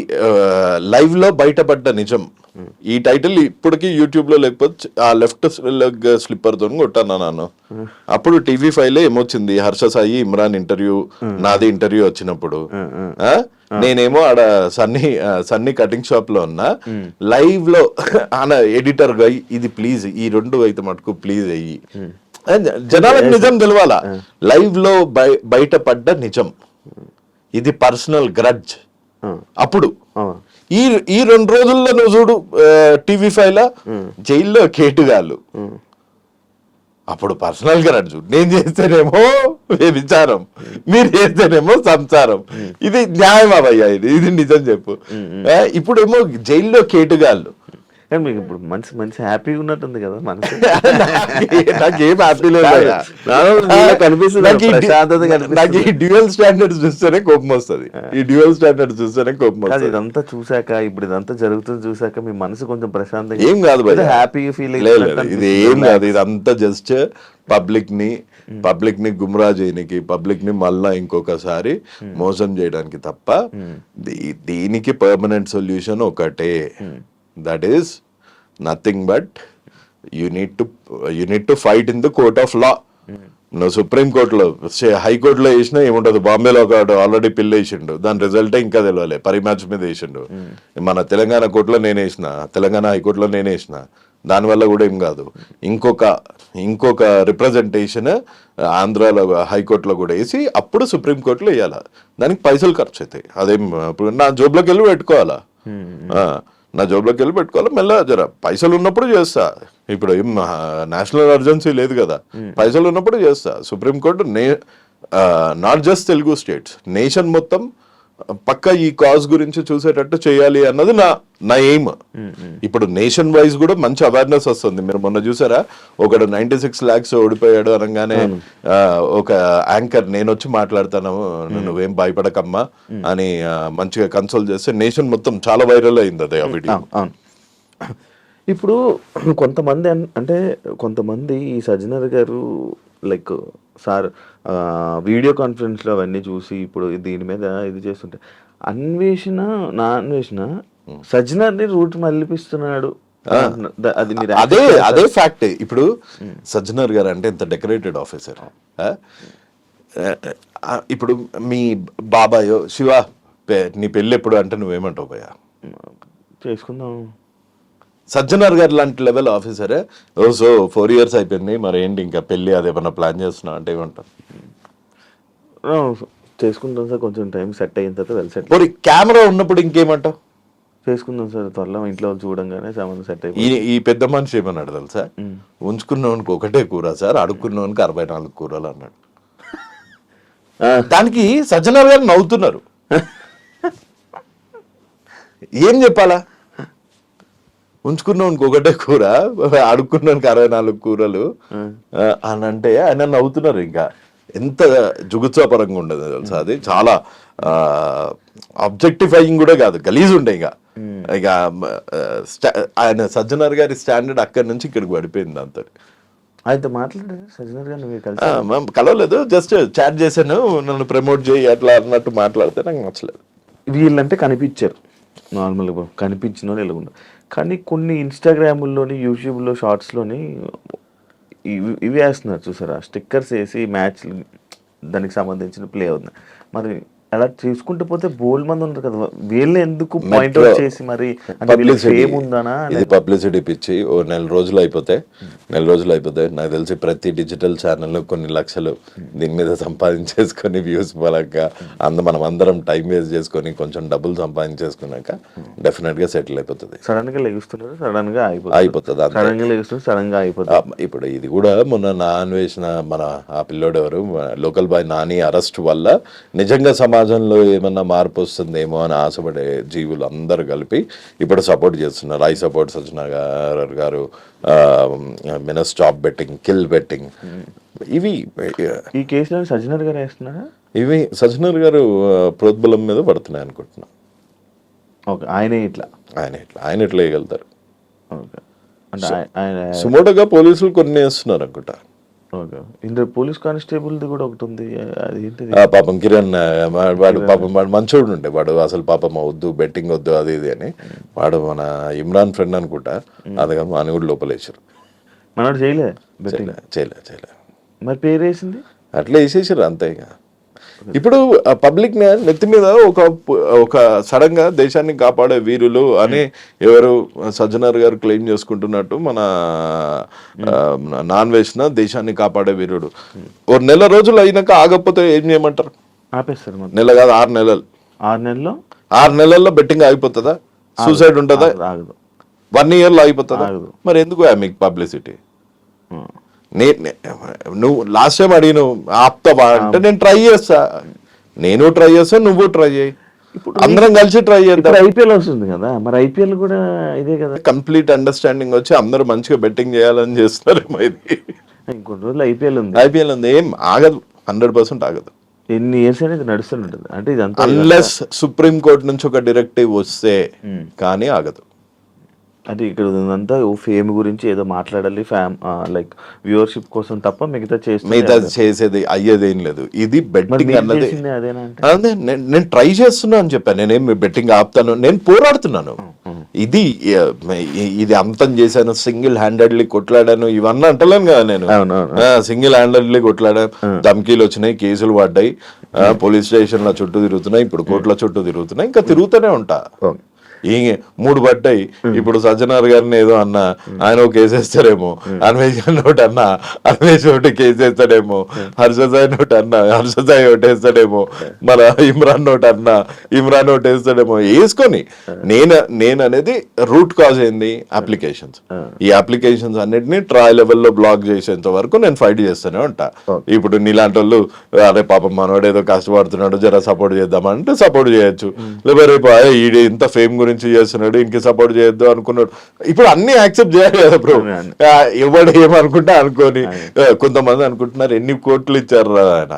లైవ్ లో బయటపడ్డ నిజం. ఈ టైటిల్ ఇప్పటికీ యూట్యూబ్ లో, లేకపోతే ఆ లెఫ్ట్ లెగ్ స్లిప్పర్ తో కొట్టాను నాను. అప్పుడు TV5 లో ఏమొచ్చింది, హర్ష సాయి ఇమ్రాన్ ఇంటర్వ్యూ, నాది ఇంటర్వ్యూ వచ్చినప్పుడు నేనేమో ఆడ సన్నీ కటింగ్ షాప్ లో ఉన్నా. లైవ్ లో ఆయన ఎడిటర్ గా ఇది ప్లీజ్ ఈ రెండు అయితే మటుకు ప్లీజ్ అయ్యి జనాలకు నిజం తెలవాలా. లైవ్ లో బయటపడ్డ నిజం, ఇది పర్సనల్ గ్రడ్జ్. అప్పుడు ఈ 2 రోజుల్లో నువ్వు చూడు TV5 లో జైల్లో కేటుగాళ్ళు. అప్పుడు పర్సనల్ గ్రడ్జ్. నేను చేస్తేనేమో వ్యభిచారం, మీరు చేస్తేనేమో సంసారం. ఇది న్యాయమా భయ్యా? ఇది నిజం చెప్పు. ఇప్పుడేమో జైల్లో కేటుగాళ్ళు. మీకు ఇప్పుడు మంచి హ్యాపీగా ఉన్నట్టుంది కదా మనసు. నాకేం హ్యాపీ లేదు కనిపిస్తుంది. నాకు ఈ డ్యూయల్ స్టాండర్డ్స్ చూస్తేనే కోపం వస్తుంది. ఇదంతా చూసాక, ఇప్పుడు ఇదంతా జరుగుతుంది చూసాక మీ మనసు కొంచెం ప్రశాంతంగా ఏం కాదు, హ్యాపీగా ఫీల్ ఇది ఏం కాదు. ఇదంతా జస్ట్ పబ్లిక్ ని గుమ్రా చేయడానికి, పబ్లిక్ ని మళ్ళా ఇంకొకసారి మోసం చేయడానికి తప్ప దీనికి పర్మనెంట్ సొల్యూషన్ ఒకటే. That is nothing but you need to fight in the court of law. నువ్వు సుప్రీం కోర్టులో, హైకోర్టులో వేసినా ఏముంటది, బాంబేలో ఒక ఆల్రెడీ పిల్లి వేసిండు, దాని రిజల్టే ఇంకా తెలియలే, పరిమ్యాచ్ మీద వేసిండు. మన తెలంగాణ కోర్టులో నేను వేసిన, తెలంగాణ హైకోర్టులో నేను వేసిన, దానివల్ల కూడా ఏం కాదు. ఇంకొక రిప్రజెంటేషన్ ఆంధ్రాలో హైకోర్టులో కూడా వేసి అప్పుడు సుప్రీంకోర్టులో వేయాలి. దానికి పైసలు ఖర్చు అవుతాయి. అదేం ఇప్పుడు నా జోబులోకి వెళ్ళి పెట్టుకోవాలా, మెల్లగా జర పైసలు ఉన్నప్పుడు చేస్తా. ఇప్పుడు ఏం నేషనల్ ఎమర్జెన్సీ లేదు కదా, పైసలు ఉన్నప్పుడు చేస్తా. Supreme court not just Telugu states, nation మొత్తం పక్క ఈ కాజ్ గురించి చూసేటట్టు చేయాలి అన్నది నా ఎయిమ్. ఇప్పుడు నేషన్ వైజ్ కూడా మంచి అవేర్నెస్ వస్తుంది. మీరు మొన్న చూసారా, ఒకడు 96 lakhs ఓడిపోయాడు అనగానే ఒక యాంకర్ నేను వచ్చి మాట్లాడతాను, నువ్వేం భయపడకమ్మా అని మంచిగా కన్సోల్ చేస్తే నేషన్ మొత్తం చాలా వైరల్ అయింది అదే ఆ వీడియో. ఇప్పుడు కొంతమంది ఈ సజ్జనర్ గారు లైక్ సార్ వీడియో కాన్ఫరెన్స్లో అవన్నీ చూసి ఇప్పుడు దీని మీద ఇది చేస్తుంటే అన్వేషణ సజ్జనర్ని రూట్ మళ్ళిపిస్తున్నాడు. అదే ఫ్యాక్ట్. ఇప్పుడు సజ్జనర్ గారు అంటే ఎంత డెకరేటెడ్ ఆఫీసర్. ఇప్పుడు మీ బాబాయో శివ నీ పెళ్ళి ఎప్పుడు అంటే నువ్వేమంటావు భయ్యా? చేసుకుందాం. సజ్జనర్ గారు లాంటి లెవెల్ ఆఫీసరే సో 4 years అయిపోయింది, మరి ఏంటి ఇంకా పెళ్లి అదేమన్నా ప్లాన్ చేస్తున్నావు అంటే ఏమంటారు? చేసుకుంటాం సార్, కొంచెం టైం సెట్ అయిన తర్వాత వెల్ సెట్. మరి కెమెరా ఉన్నప్పుడు ఇంకేమంటావు? చేసుకుందాం సార్, త్వరలో ఇంట్లో చూడంగానే సంబంధం సెట్ అయిపోయి. ఈ పెద్ద మనిషి ఏమన్నాడు తెలుసా, ఉంచుకున్నవానికి ఒకటే కూర సార్, అడుక్కున్నవానికి 64 కూరలు అన్నాడు. దానికి సజ్జనర్ గారు నవ్వుతున్నారు. ఏం చెప్పాలా? ఉంచుకున్నానికి ఒకటే కూర, అడుక్కున్నానికి 64 కూరలు అని అంటే ఆయన నవ్వుతున్నారు. ఇంకా ఎంత జుగుత్సాపరంగా ఉండదు తెలుసా అది. చాలా ఆబ్జెక్టిఫైయింగ్ కూడా కాదు, గలీజ్ ఉంటాయి. ఇంకా ఇక ఆయన సజ్జనర్ గారి స్టాండర్డ్ అక్కడి నుంచి ఇక్కడికి పడిపోయింది అంత. ఆయనతో మాట్లాడారు సజ్జనర్ గారు మీరు కలిసి? కలవలేదు, జస్ట్ చాట్ చేశాను, నన్ను ప్రమోట్ చేయి అట్లా అన్నట్టు మాట్లాడితే నాకు నచ్చలేదు. వీళ్ళంటే కనిపించారు నార్మల్గా, కనిపించిన వాళ్ళు ఇలా ఉండరు. కానీ కొన్ని ఇన్స్టాగ్రాముల్లోని యూట్యూబ్లో షార్ట్స్లోని ఇవి వేస్తున్నారు చూసారా, స్టిక్కర్స్ వేసి మ్యాచ్ దానికి సంబంధించిన ప్లే అవుతుంది. మరి అలా చూసుకుంటూ పోతే బోల్డ్ మంది ఉన్నారు కదా, వీళ్ళు ఎందుకు పాయింట్ అవుట్ చేసి మరి ఏముందనా? ఇది పబ్లిసిటీ పిచ్చి. ఓ నెల రోజులు అయిపోతే నాకు తెలిసి ప్రతి డిజిటల్ ఛానల్ కొన్ని లక్షలు దీని మీద సంపాదించేసుకొని వ్యూస్ పరంగా మనం అందరం టైం వేస్ట్ చేసుకొని కొంచెం డబ్బులు సంపాదించేసుకున్నాక డెఫినెట్ గా సెటిల్ అయిపోతుంది. సడన్ గా లెగుస్తున్నారు, సడన్ గా అయిపోతుంది, సడన్ గా లెగుస్తున్నారు, సడన్ గా అయిపోతుంది. ఇప్పుడు ఇది కూడా మొన్న నా అన్వేషణ మన ఆ పిల్లోడు ఎవరు లోకల్ బాయ్ నాని అరెస్ట్ వల్ల నిజంగా సమాజంలో ఏమన్నా మార్పు వస్తుందేమో అని ఆశపడే జీవులు అందరూ కలిపి ఇప్పుడు సపోర్ట్ చేస్తున్నారు. ఐ సపోర్ట్ సజ్జనర్ గారు, స్టాప్ బెట్టింగ్, కిల్ బెట్టింగ్, ఇవి ఈ కేసులో సజ్జనర్ గారు వేస్తున్నారా? ఇవి సజ్జనర్ గారు ప్రోద్బలం మీద పడుతున్నాయి అనుకుంటున్నా. ఓకే, ఆయన ఇట్లా వేయగలుగుతారు. ఓకే, అంటే ఆయన సుమోటోగా పోలీసులు కొన్ని వేస్తున్నారు అనుకుంటా. ఓకే, ఇందులో పోలీస్ కానిస్టేబుల్ది కూడా ఒకటి ఉంది, అది ఏంటిది? పాపం కిరణ్ వాడు మంచోడు ఉండే, వాడు అసలు పాపం వద్దు బెట్టింగ్ వద్దు అది ఇది అని, వాడు మన ఇమ్రాన్ ఫ్రెండ్ అనుకుంటా, అది అని కూడా లోపలేసారు. మనోడు చేయలే మరి పేరు వేసింది అట్లా వేసేసారు అంతే. ఇక ఇప్పుడు పబ్లిక్ నెత్తి మీద ఒక సడన్ గా దేశాన్ని కాపాడే వీరులు అని ఎవరు సజ్జనర్ గారు క్లెయిమ్ చేసుకుంటున్నట్టు మన నాన్ వేసిన దేశాన్ని కాపాడే వీరుడు ఓ నెల రోజులు అయినాక ఆగకపోతే ఏం చేయమంటారు? ఆపేస్తారు. నెల కాదు, 6 నెలలు. 6 నెలల్లో బెట్టింగ్ ఆగిపోతుందా? సూసైడ్ ఉంటుందా? ఆగదు. 1 year ఆగిపోతుందా? మరి ఎందుకు మీకు పబ్లిసిటీ? నువ్వు లాస్ట్ టైం అడిగిన ఆపుతావా అంటే నేను ట్రై చేస్తా, నువ్వు ట్రై చేయి, ఇప్పుడు అందరం కలిసి ట్రై చేద్దాం. ఐపీఎల్ వస్తుంది కదా, మరి ఐపీఎల్ కూడా ఇదే కదా. కంప్లీట్ అండర్స్టాండింగ్ వచ్చి అందరూ మంచిగా బెట్టింగ్ చేయాలని చేస్తున్నారు. ఇంకొన్ని రోజులు ఐపీఎల్ ఉంది, ఏం ఆగదు, 100% ఆగదు. ఎన్ని ఇయర్స్ అనేది నడుస్తుంటుంది. అంటే ఇదంతా అన్లెస్ సుప్రీం కోర్టు నుంచి ఒక డైరెక్టివ్ వస్తే కానీ ఆగదు. అంటే ఇక్కడ అంతా ఫేమ్ గురించి ఏదో మాట్లాడాలి, లైక్ వ్యూవర్షిప్ కోసం తప్ప మిగతా చేసేది అయ్యేదేం లేదు. ఇది బెట్టింగ్ అన్నది అదే నేను ట్రై చేస్తున్నా అని చెప్పాను. నేనేం బెట్టింగ్ ఆపుతాను, నేను పోరాడుతున్నాను. ఇది అంతం చేశాను, సింగిల్ హ్యాండెడ్లీ కొట్లాడాను, ఇవన్నీ అంటలేను కదా నేను. సింగిల్ హ్యాండెడ్లీ కొట్లాడాను, ధమ్కీలు వచ్చినాయి, కేసులు పడ్డాయి, పోలీస్ స్టేషన్ల చుట్టూ తిరుగుతున్నాయి, ఇప్పుడు కోర్టుల చుట్టూ తిరుగుతున్నాయి, ఇంకా తిరుగుతూనే ఉంటా. 3 పడ్డాయి. ఇప్పుడు సజ్జనర్ గారిని ఏదో అన్నా ఆయన ఒక కేసేస్తాడేమో, అన్వేష్ ఒకటి అన్నా అన్వేష్ ఒకటి కేసేస్తాడేమో, హర్షసాయి ఒకటి అన్నా హర్షసాయి ఒకటి వేస్తాడేమో, మన ఇమ్రాన్ ఒకటి అన్నా ఇమ్రాన్ ఒకటి వేస్తాడేమో. వేసుకొని నేను అనేది రూట్ కాజ్ ఏంది? అప్లికేషన్స్. ఈ అప్లికేషన్స్ అన్నిటిని ట్రయల్ లెవెల్లో బ్లాక్ చేసేంత వరకు నేను ఫైట్ చేస్తూనే ఉంటా. ఇప్పుడు నీలాంటి వాళ్ళు అరే పాపం మనోడు ఏదో కష్టపడుతున్నాడు, జర సపోర్ట్ చేద్దామంటే సపోర్ట్ చేయొచ్చు, లేకపోతే రేపు ఈడు ఇంత ఫేమ్ గురించి చేస్తున్నాడు ఇంక సపోర్ట్ చేయొద్దు అనుకున్నాడు. ఇప్పుడు అన్ని యాక్సెప్ట్ చేయాలి కదా బ్రో. ఎవడు ఏమనుకుంటా అనుకోని. కొంతమంది అనుకుంటున్నారు 8 కోట్లు ఇచ్చారు ఆయన.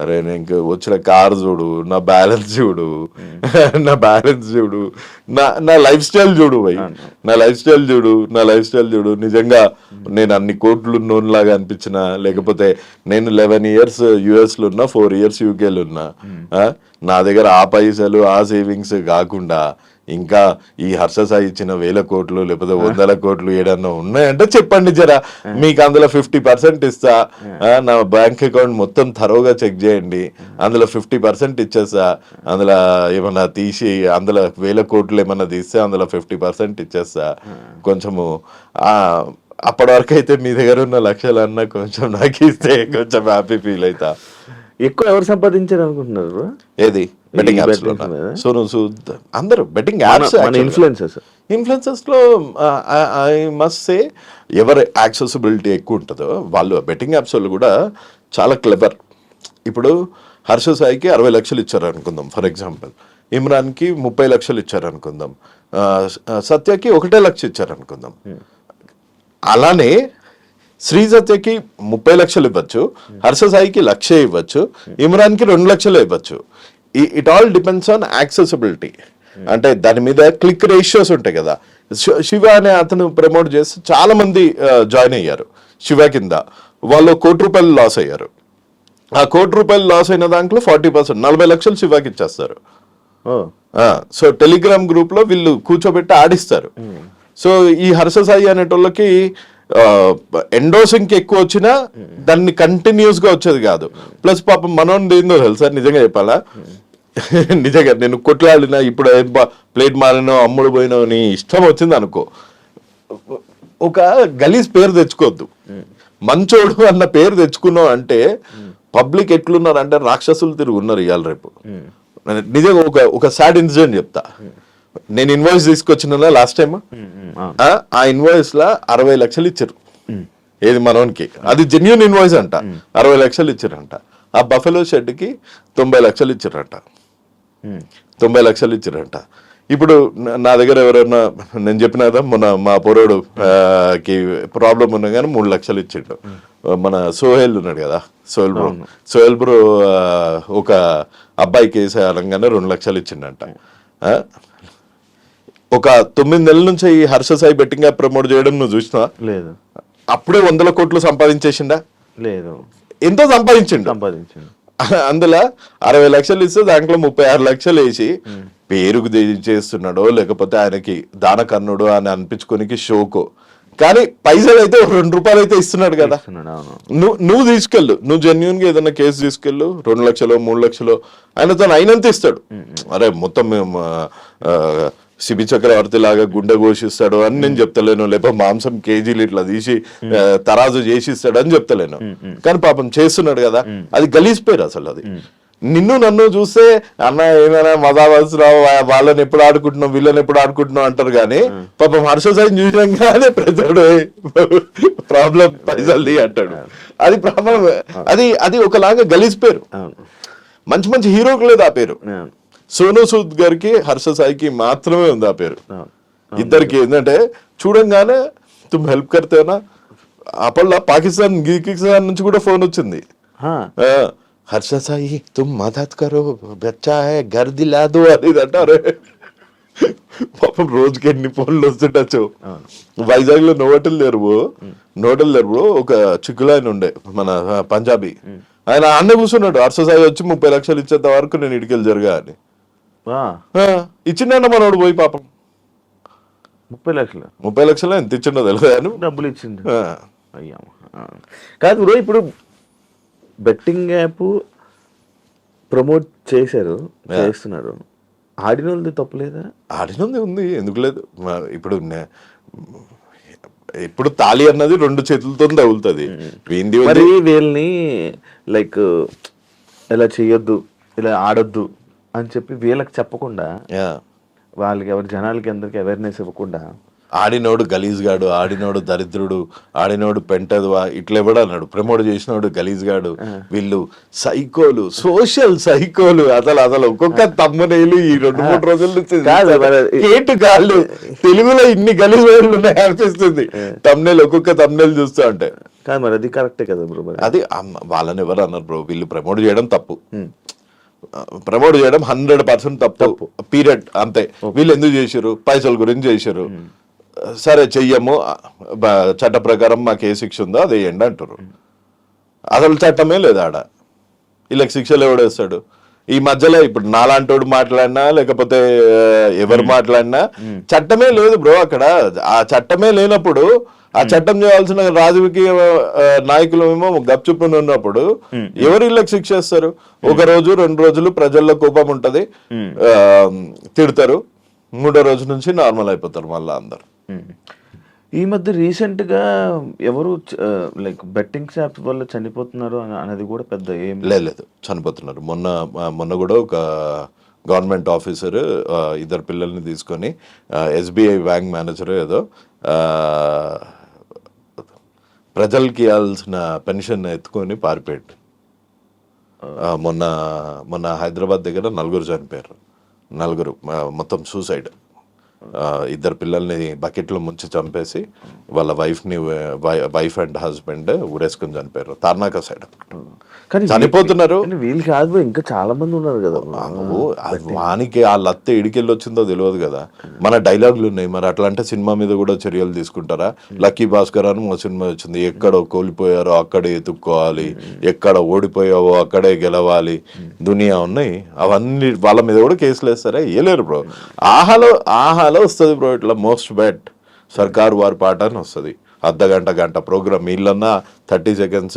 అరే నేను వచ్చిన కార్ చూడు, నా బ్యాలెన్స్ చూడు, నా లైఫ్ స్టైల్ చూడు భయ్, నా లైఫ్ స్టైల్ చూడు. నిజంగా నేను అన్ని కోట్లు ఉన్నోన్లాగా అనిపించిన, లేకపోతే నేను 11 years US లో ఉన్నా, 4 years UK లో ఉన్నా, నా దగ్గర ఆ పైసలు ఆ సేవింగ్స్ కాకుండా ఇంకా ఈ హర్షసాయి ఇచ్చిన 1000 కోట్లు లేకపోతే 100 కోట్లు ఏడన్నా ఉన్నాయంటే చెప్పండి జరా, మీకు అందులో 50% ఇస్తా. నా బ్యాంక్ అకౌంట్ మొత్తం థరోగా చెక్ చేయండి, అందులో 50% ఇచ్చేస్తా. అందులో ఏమన్నా తీసి అందులో 1000 కోట్లు ఏమన్నా తీస్తే అందులో 50% ఇచ్చేస్తా. కొంచెము అప్పటి వరకు అయితే మీ దగ్గర ఉన్న లక్షలన్నా కొంచెం నాకు ఇస్తే కొంచెం హ్యాపీ ఫీల్ అవుతా. ఎక్కువ ఎవరు సంపాదించారు అనుకుంటున్నారు? ఏది బెట్టింగ్ యాప్స్ లో? అందరూ బెట్టింగ్ యాప్స్ ఇన్ఫ్లుయెన్సర్స్ లో ఐ మస్ట్ సే ఎవరు యాక్సెసిబిలిటీ ఎక్కువ ఉంటుందో వాళ్ళు బెట్టింగ్ యాప్స్ వాళ్ళు కూడా చాలా క్లెవర్. ఇప్పుడు హర్ష సాయికి 60 లక్షలు ఇచ్చారు అనుకుందాం ఫర్ ఎగ్జాంపుల్, ఇమ్రాన్కి 30 లక్షలు ఇచ్చారు అనుకుందాం, సత్యకి 1 లక్ష ఇచ్చారు అనుకుందాం. అలానే శ్రీసత్యకి 30 లక్షలు ఇవ్వచ్చు, హర్ష సాయికి 1 లక్ష ఇవ్వచ్చు, ఇమ్రాన్కి 2 లక్షలు ఇవ్వచ్చు. It all depends on accessibility. అంటే దాని మీద క్లిక్ రేషియోస్ ఉంటాయి కదా. శివ అనే అతను ప్రమోట్ చేసి చాలా మంది జాయిన్ అయ్యారు శివ కింద. వాళ్ళు ₹1,00,00,000 లాస్ అయ్యారు. ఆ ₹1,00,00,000 లాస్ అయిన దాంట్లో 40% 40 లక్షలు శివాకి ఇచ్చేస్తారు. సో టెలిగ్రామ్ గ్రూప్ లో వీళ్ళు కూర్చోబెట్టి ఆడిస్తారు. సో ఈ హర్ష సాయి అనేటోళ్ళకి ఎండోసింగ్ ఎక్కువ వచ్చినా దాన్ని కంటిన్యూస్ గా వచ్చేది కాదు. ప్లస్ పాపం మనోని ఏందో తెలుసా, నిజంగా చెప్పాలా, నిజంగా నేను కొట్లాడినా ఇప్పుడు ప్లేట్ మారినో అమ్ముడు పోయినో నీ ఇష్టం వచ్చింది అనుకో, ఒక గలీజ్ పేరు తెచ్చుకోవద్దు. మంచోడు అన్న పేరు తెచ్చుకున్నావు అంటే పబ్లిక్ ఎట్లున్నారు అంటే రాక్షసులు తిరుగున్నారు ఇవాళ రేపు. నిజంగా ఒక సాడ్ ఇన్సిడెంట్ చెప్తా. నేను ఇన్వాయిస్ తీసుకొచ్చిన లాస్ట్ టైం, ఆ ఇన్వాయిస్ లా 60 లక్షలు ఇచ్చారు. ఏది మనోనికి, అది జెన్యూన్ ఇన్వాయిస్ అంట. 60 లక్షలు ఇచ్చారంట. ఆ బఫెలో షెడ్ కి 90 లక్షలు ఇచ్చారంట. 90 లక్షలు ఇచ్చారంట. ఇప్పుడు నా దగ్గర ఎవరైనా, నేను చెప్పిన కదా మొన్న మా పొరోడు కి ప్రాబ్లం ఉన్నా కానీ 3 లక్షలు ఇచ్చిండు. మన సోహెల్ ఉన్నాడు కదా, సోహెల్ బ్రో ఒక అబ్బాయి కేసు అనగానే 2 లక్షలు ఇచ్చిండంట. ఒక 9 నెలల నుంచి ఈ Harsha Sai betting app promote చేయడం నువ్వు చూసినా? లేదు. అప్పుడే 100 కోట్లు సంపాదించేసిండా? లేదు. ఎంతో సంపాదించిండు. అందులో 60 లక్షలు ఇస్తే దాంట్లో 36 లక్షలు వేసి పేరుకు చేస్తున్నాడో లేకపోతే ఆయనకి దానకర్ణుడు అని అనిపించుకోనికి షోకో, కానీ పైసలు అయితే ₹2 అయితే ఇస్తున్నాడు కదా. నువ్వు తీసుకెళ్ళు, నువ్వు జెన్యున్ గా ఏదైనా కేసు తీసుకెళ్ళు, 2 లక్షలు 3 లక్షలు ఆయన తను అయినంత ఇస్తాడు. అరే మొత్తం శిబి చక్రవర్తి లాగా గుండె ఘోషిస్తాడు అని నేను చెప్తలేను, లేకపోతే మాంసం కేజీలు ఇట్లా తీసి తరాజు చేసిస్తాడు అని చెప్తలేను. కానీ పాపం చేస్తున్నాడు కదా, అది గలీజ్ పేరు అసలు. అది నిన్ను నన్ను చూస్తే అన్న ఏమైనా మజావసరావు వాళ్ళని ఎప్పుడు ఆడుకుంటున్నావు వీళ్ళని ఎప్పుడు ఆడుకుంటున్నావు అంటారు, కానీ పాపం హర్ష సాయిని చూసినాగానే ప్రజడు ప్రాబ్లం పైసల్ది అంటాడు. అది ప్రాబ్లం. అది ఒకలాగా గలీజ్ పేరు. మంచి మంచి హీరోకి లేదు ఆ పేరు. సోనూ సూద్ గారికి హర్ష సాయికి మాత్రమే ఉంది ఆ పేరు. ఇద్దరికి ఏంటంటే చూడంగానే తుమ్ హెల్ప్ కర్తేనా, అప్పట్లో పాకిస్తాన్ నుంచి కూడా ఫోన్ వచ్చింది, హర్ష సాయి తుమ్ మదద్ కరో బచ్చా హై ఘర్ దిలా దో అని అంటారు. పాపం రోజుకి ఎన్ని ఫోన్లు వస్తుండొచ్చు. వైజాగ్ లో నోటల్ లేరు ఒక చిక్కులు ఆయన ఉండే మన పంజాబీ, ఆయన అన్నే కూర్చున్నాడు. హర్ష సాయి వచ్చి 30 లక్షలు ఇచ్చేంత వరకు నేను ఇడికెళ్ళి జరగా అని ఇచ్చిండ మనోడు పోయి. పాపం 30 లక్షలు ఎంత ఇచ్చిండో తెలియదు, డబ్బులు ఇచ్చిండు. అయ్యా కాదు బ్రో, ఇప్పుడు బెట్టింగ్ యాప్ ప్రమోట్ చేస్తున్నారు, ఆడిన వాళ్ళది తప్పలేదా? ఆడినది ఉంది, ఎందుకు లేదు. ఇప్పుడు తాళి అన్నది 2 చేతులతో తగులుతుంది. మరి వీళ్ళని లైక్ ఇలా చెయ్యొద్దు ఇలా ఆడొద్దు అని చెప్పి వీళ్ళకి చెప్పకుండా, వాళ్ళకి జనాలకి అందరికి అవేర్నెస్ ఇవ్వకుండా, ఆడినోడు గలీజ్ గాడు, ఆడినోడు దరిద్రుడు, ఆడినోడు పెంటదువా ఇట్లా ఎవడు అన్నాడు. ప్రమోట్ చేసినోడు గలీజ్ గాడు, వీళ్ళు సైకోలు, సోషల్ సైకోలు. అసలు ఒక్కొక్క తమ్మునేలు ఈ 2-3 రోజుల నుంచి కేటు కాళ్ళు తెలుగులో ఇన్ని గలీజ్ వేళ్ళు ఉన్నాయి అనిపిస్తుంది. తమ్మునేలు ఒక్కొక్క తమ్మునేలు చూస్తా అంటే. కాదు మరి అది కరెక్టే కదా బ్రో. అది వాళ్ళని ఎవరు అన్నారు బ్రో, వీళ్ళు ప్రమోట్ చేయడం తప్పు. ప్రమోట్ చేయడం 100% తప్పు, పీరియడ్. అంతే. వీళ్ళు ఎందుకు చేశారు? పైసల గురించి చేశారు. సరే చెయ్యము, చట్ట ప్రకారం మాకు ఏ శిక్ష ఉందో అది వేయండి అంటారు. అసలు చట్టమే లేదు ఆడ. వీళ్ళకి శిక్షలు ఎవడేస్తాడు? ఈ మధ్యలో ఇప్పుడు నాలాంటోడు మాట్లాడినా లేకపోతే ఎవరు మాట్లాడినా చట్టమే లేదు బ్రో అక్కడ. ఆ చట్టమే లేనప్పుడు ఆ చట్టం చేయాల్సిన రాజకీయ నాయకులు ఏమో గప్చుప్పుని ఉన్నప్పుడు ఎవరు వీళ్ళకి శిక్ష ఇస్తారు? 1 రోజు 2 రోజులు ప్రజల్లో కోపం ఉంటది, తిడతారు, 3వ రోజు నుంచి నార్మల్ అయిపోతారు మళ్ళీ అందరు. ఈ మధ్య రీసెంట్ గా ఎవరు లైక్ బెట్టింగ్ యాప్స్ వల్ల చనిపోతున్నారు అనేది కూడా పెద్ద ఏం లేదు, చనిపోతున్నారు. మొన్న కూడా ఒక గవర్నమెంట్ ఆఫీసర్ 2 పిల్లల్ని తీసుకొని SBI బ్యాంక్ మేనేజర్ ఏదో ప్రజలకి ఇవ్వాల్సిన పెన్షన్ ఎత్తుకొని పారిపోయాడు. మొన్న హైదరాబాద్ దగ్గర 4 చనిపోయారు. 4 మొత్తం సూసైడ్. 2 పిల్లల్ని బకెట్లో ముంచి చంపేసి వాళ్ళ వైఫ్ అండ్ హస్బెండ్ ఊరేసుకొని చనిపోయారు. తార్నాక సైడ్. కానీ చనిపోతున్నారు. కానీ వీళ్ళు కాదు bro, ఇంకా చాలా మంది ఉన్నారు కదా నువ్వు వానికి ఆ లత్త ఎడికెళ్ళి వచ్చిందో తెలియదు కదా. మన డైలాగులు ఉన్నాయి మరి, అట్లా అంటే సినిమా మీద కూడా చర్యలు తీసుకుంటారా? లక్కీ భాస్కర్ అని మా సినిమా వచ్చింది, ఎక్కడ కోల్పోయారో అక్కడే ఎత్తుక్కోవాలి, ఎక్కడ ఓడిపోయావో అక్కడే గెలవాలి, దునియా ఉన్నాయి, అవన్నీ వాళ్ళ మీద కూడా కేసులు వేస్తారా? వేయలేరు బ్రో. ఆహాలో వస్తుంది బ్రో ఇట్లా మోస్ట్ బెట్ సర్కార్ వారి పాట అని వస్తుంది, గంట ప్రోగ్రామ్. వీళ్ళన్నా 30 seconds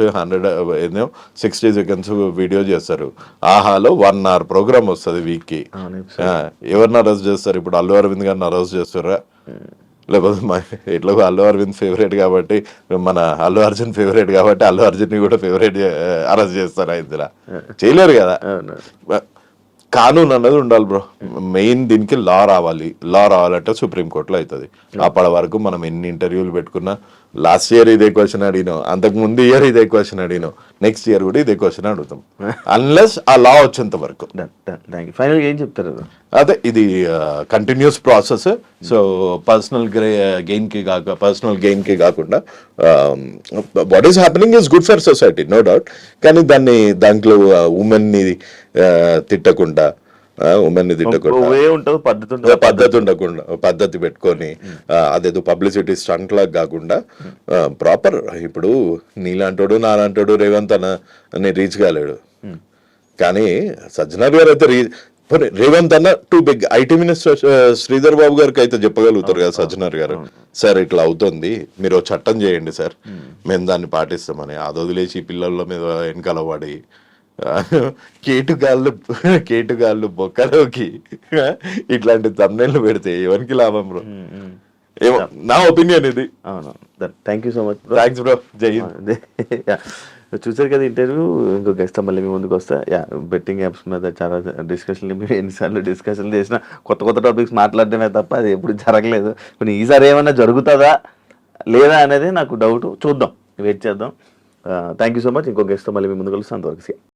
60 seconds వీడియో చేస్తారు. ఆహాలో 1 hour ప్రోగ్రామ్ వస్తుంది వీక్కి. ఎవరిని అరెస్ట్ చేస్తారు ఇప్పుడు? అల్లు అరవింద్ గారిని అరెస్ట్ చేస్తారా? లేకపోతే ఎట్లా అల్లు అరవింద్ ఫేవరెట్ కాబట్టి, మన అల్లు అర్జున్ ఫేవరెట్ కాబట్టి అల్లు అర్జున్ ని కూడా ఫేవరెట్ అరెస్ట్ చేస్తారా? ఇందులో చేయలేరు కదా. కానూన్ అన్నది ఉండాలి బ్రో. మెయిన్ దీనికి లా రావాలంటే సుప్రీంకోర్టులో అవుతుంది. అప్పటి వరకు మనం ఎన్ని ఇంటర్వ్యూలు పెట్టుకున్నా, లాస్ట్ ఇయర్ ఇదే క్వశ్చన్ అడిగినాం, అంతకు ముందు ఇయర్ ఇదే క్వశ్చన్ అడిగినాం, నెక్స్ట్ ఇయర్ కూడా ఇదే క్వశ్చన్ అడుగుతాం, అన్లెస్ ఆ లా వచ్చేంత వరకు. ఫైనల్ ఏం చెప్తారు? అదే ఇది continuous process. So personal gain కి కాకుండా what is happening is good for society, no doubt. కానీ దాంట్లో ఉమెన్ ని తిట్టకుండా, పద్ధతి పెట్టుకొని అదేదో పబ్లిసిటీ స్టంట్ లాగా కాకుండా ప్రాపర్. ఇప్పుడు నీలాంటోడు నాలాంటోడు రేవంత్ అని రీచ్ కాలేడు, కానీ సజ్జనార్ గారు అయితే రేవంత్ అన్న too big. IT minister Sridhar Babu గారికి అయితే చెప్పగలుగుతారు కదా సజ్జనార్ గారు, సార్ ఇట్లా అవుతుంది, మీరు చట్టం చేయండి సార్, మేము దాన్ని పాటిస్తామని. అది వదిలేసి పిల్లల మీద వెనకాల పడి కేటుగాళ్ళు బొక్కలోకి ఇట్లాంటి తమ్నెళ్ళు పెడితే ఎవరికి లాభం బ్రో? ఏమో నా ఒపీనియన్ ఇది. అవును, thank you so much. Thanks bro. జై హింద్. చూసారు కదా ఇంటర్వ్యూ. ఇంకొక గెస్ట్ మళ్ళీ మీ ముందుకు వస్తా. బెట్టింగ్ యాప్స్ మీద చాలా డిస్కషన్లు, మేము ఎన్నిసార్లు డిస్కషన్లు చేసినా కొత్త టాపిక్స్ మాట్లాడడమే తప్ప అది ఎప్పుడు జరగలేదు. కానీ ఈసారి ఏమైనా జరుగుతుందా లేదా అనేది నాకు డౌట్. చూద్దాం, వెయిట్ చేద్దాం. Thank you so much. ఇంకో గెస్ట్తో మళ్ళీ మీ ముందుకు వస్తాను. అంతవరకు